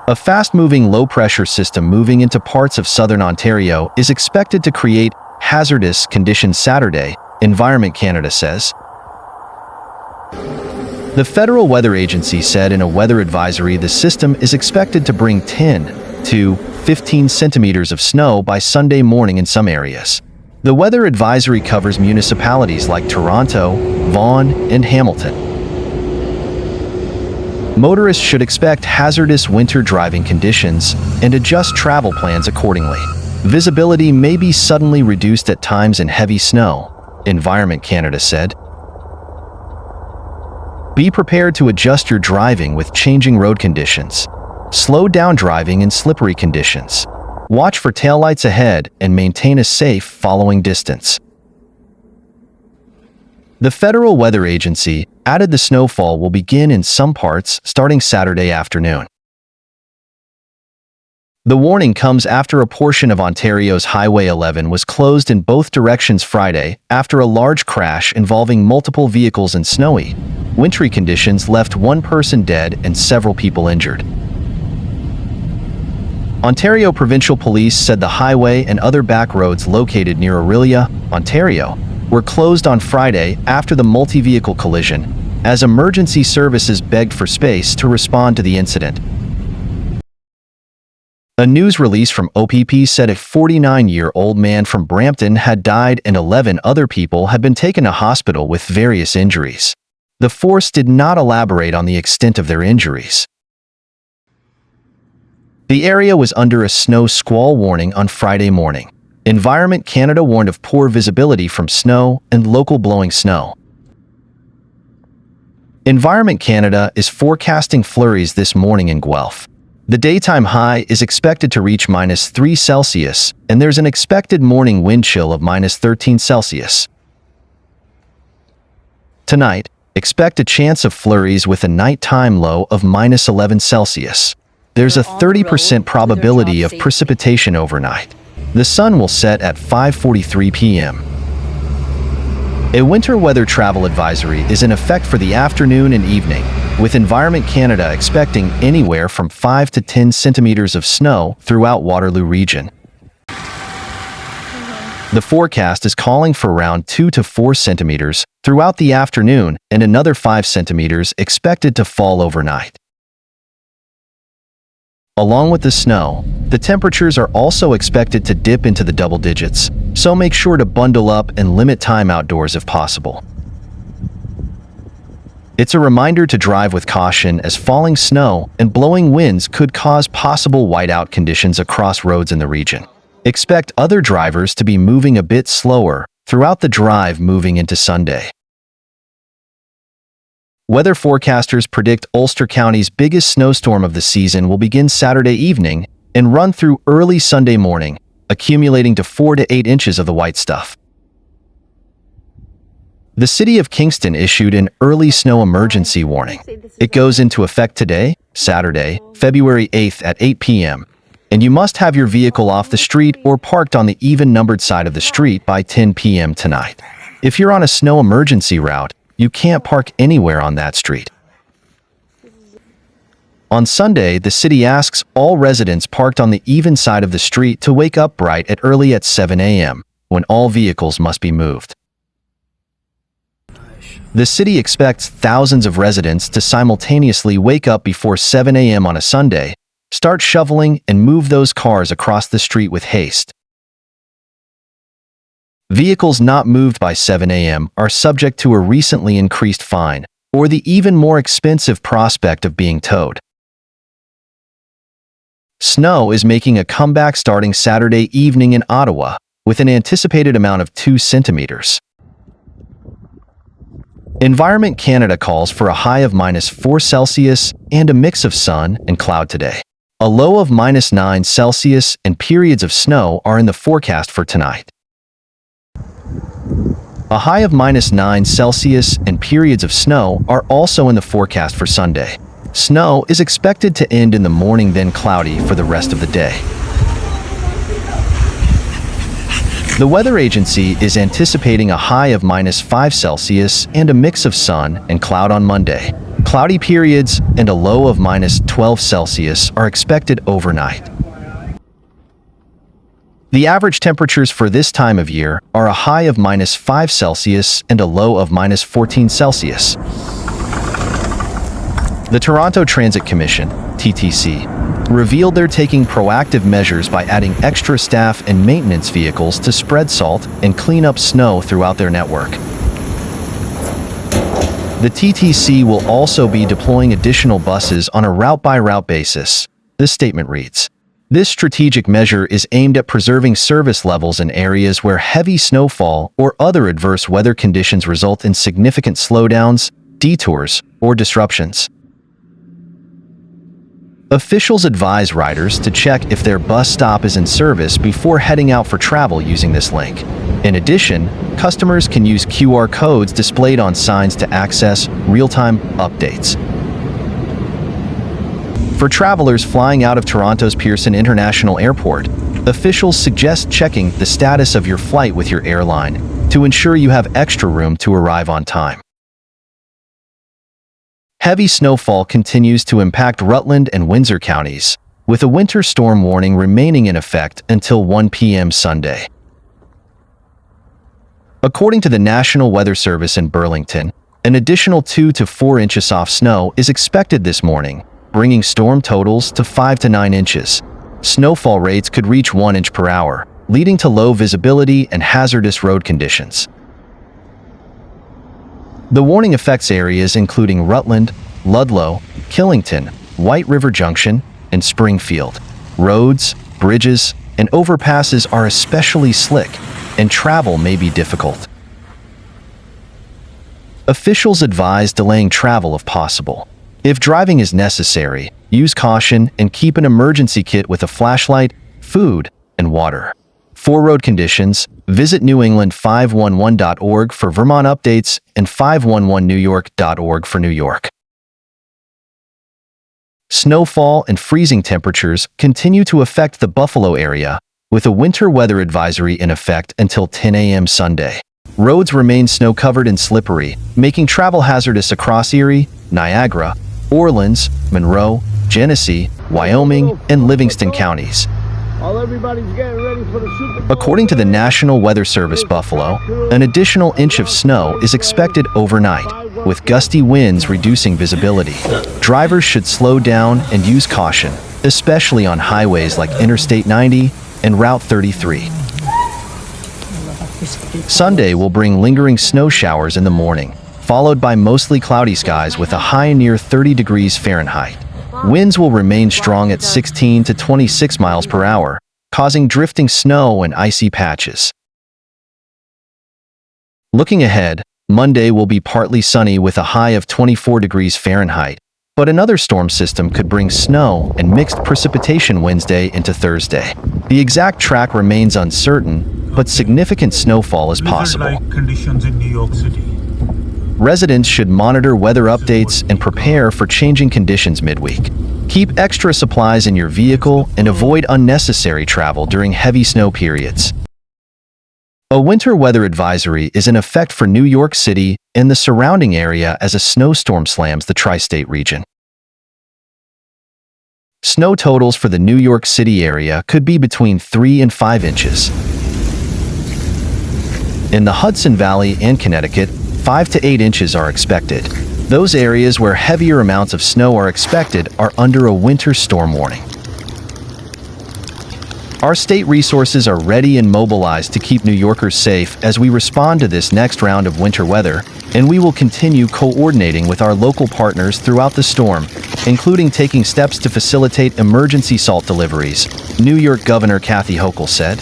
A fast-moving low-pressure system moving into parts of southern Ontario is expected to create hazardous conditions Saturday, Environment Canada says. The Federal Weather Agency said in a weather advisory the system is expected to bring 10 to 15 centimeters of snow by Sunday morning in some areas. The weather advisory covers municipalities like Toronto, Vaughan, and Hamilton. Motorists should expect hazardous winter driving conditions and adjust travel plans accordingly. Visibility may be suddenly reduced at times in heavy snow, Environment Canada said. Be prepared to adjust your driving with changing road conditions. Slow down driving in slippery conditions. Watch for taillights ahead and maintain a safe following distance. The Federal Weather Agency added the snowfall will begin in some parts starting Saturday afternoon. The warning comes after a portion of Ontario's Highway 11 was closed in both directions Friday after a large crash involving multiple vehicles in snowy, wintry conditions left one person dead and several people injured. Ontario Provincial Police said the highway and other back roads located near Orillia, Ontario, were closed on Friday after the multi-vehicle collision, as emergency services begged for space to respond to the incident. A news release from OPP said a 49-year-old man from Brampton had died and 11 other people had been taken to hospital with various injuries. The force did not elaborate on the extent of their injuries. The area was under a snow squall warning on Friday morning. Environment Canada warned of poor visibility from snow and local blowing snow. Environment Canada is forecasting flurries this morning in Guelph. The daytime high is expected to reach -3 Celsius, and there's an expected morning wind chill of -13 Celsius. Tonight, expect a chance of flurries with a nighttime low of -11 Celsius. There's a 30% probability of precipitation overnight. The sun will set at 5:43 p.m. A winter weather travel advisory is in effect for the afternoon and evening, with Environment Canada expecting anywhere from 5 to 10 centimeters of snow throughout Waterloo region. The forecast is calling for around 2 to 4 centimeters throughout the afternoon and another 5 centimeters expected to fall overnight. Along with the snow, the temperatures are also expected to dip into the double digits, so make sure to bundle up and limit time outdoors if possible. It's a reminder to drive with caution as falling snow and blowing winds could cause possible whiteout conditions across roads in the region. Expect other drivers to be moving a bit slower throughout the drive moving into Sunday. Weather forecasters predict Ulster County's biggest snowstorm of the season will begin Saturday evening and run through early Sunday morning, accumulating to 4 to 8 inches of the white stuff. The city of Kingston issued an early snow emergency warning. It goes into effect today, Saturday, February 8th at 8 p.m., and you must have your vehicle off the street or parked on the even-numbered side of the street by 10 p.m. tonight. If you're on a snow emergency route, you can't park anywhere on that street. On Sunday, the city asks all residents parked on the even side of the street to wake up bright and early at 7 a.m., when all vehicles must be moved. The city expects thousands of residents to simultaneously wake up before 7 a.m. on a Sunday, start shoveling, and move those cars across the street with haste. Vehicles not moved by 7 a.m. are subject to a recently increased fine, or the even more expensive prospect of being towed. Snow is making a comeback starting Saturday evening in Ottawa, with an anticipated amount of 2 centimeters. Environment Canada calls for a high of -4 Celsius and a mix of sun and cloud today. A low of -9 Celsius and periods of snow are in the forecast for tonight. A high of -9 Celsius and periods of snow are also in the forecast for Sunday. Snow is expected to end in the morning, then cloudy for the rest of the day. The weather agency is anticipating a high of -5 Celsius and a mix of sun and cloud on Monday. Cloudy periods and a low of -12 Celsius are expected overnight. The average temperatures for this time of year are a high of -5 Celsius and a low of -14 Celsius. The Toronto Transit Commission, TTC, revealed they're taking proactive measures by adding extra staff and maintenance vehicles to spread salt and clean up snow throughout their network. The TTC will also be deploying additional buses on a route-by-route basis. This statement reads, "This strategic measure is aimed at preserving service levels in areas where heavy snowfall or other adverse weather conditions result in significant slowdowns, detours, or disruptions." Officials advise riders to check if their bus stop is in service before heading out for travel using this link. In addition, customers can use QR codes displayed on signs to access real-time updates. For travelers flying out of Toronto's Pearson International Airport, officials suggest checking the status of your flight with your airline to ensure you have extra room to arrive on time. Heavy snowfall continues to impact Rutland and Windsor counties, with a winter storm warning remaining in effect until 1 p.m. Sunday. According to the National Weather Service in Burlington, an additional 2 to 4 inches soft snow is expected this morning, bringing storm totals to 5 to 9 inches. Snowfall rates could reach 1 inch per hour, leading to low visibility and hazardous road conditions. The warning affects areas including Rutland, Ludlow, Killington, White River Junction, and Springfield. Roads, bridges, and overpasses are especially slick, and travel may be difficult. Officials advise delaying travel if possible. If driving is necessary, use caution and keep an emergency kit with a flashlight, food, and water. For road conditions, visit newengland511.org for Vermont updates and 511newyork.org for New York. Snowfall and freezing temperatures continue to affect the Buffalo area, with a winter weather advisory in effect until 10 a.m. Sunday. Roads remain snow-covered and slippery, making travel hazardous across Erie, Niagara, Orleans, Monroe, Genesee, Wyoming, and Livingston counties. According to the National Weather Service Buffalo, an additional inch of snow is expected overnight, with gusty winds reducing visibility. Drivers should slow down and use caution, especially on highways like Interstate 90 and Route 33. Sunday will bring lingering snow showers in the morning, followed by mostly cloudy skies with a high near 30 degrees Fahrenheit. Winds will remain strong at 16 to 26 miles per hour, causing drifting snow and icy patches. Looking ahead, Monday will be partly sunny with a high of 24 degrees Fahrenheit, but another storm system could bring snow and mixed precipitation Wednesday into Thursday. The exact track remains uncertain, but significant snowfall is possible. Blizzard-like conditions in New York City. Residents should monitor weather updates and prepare for changing conditions midweek. Keep extra supplies in your vehicle and avoid unnecessary travel during heavy snow periods. A winter weather advisory is in effect for New York City and the surrounding area as a snowstorm slams the tri-state region. Snow totals for the New York City area could be between 3 and 5 inches. In the Hudson Valley and Connecticut, 5 to 8 inches are expected. Those areas where heavier amounts of snow are expected are under a winter storm warning. Our state resources are ready and mobilized to keep New Yorkers safe as we respond to this next round of winter weather, and we will continue coordinating with our local partners throughout the storm, including taking steps to facilitate emergency salt deliveries, New York Governor Kathy Hochul said.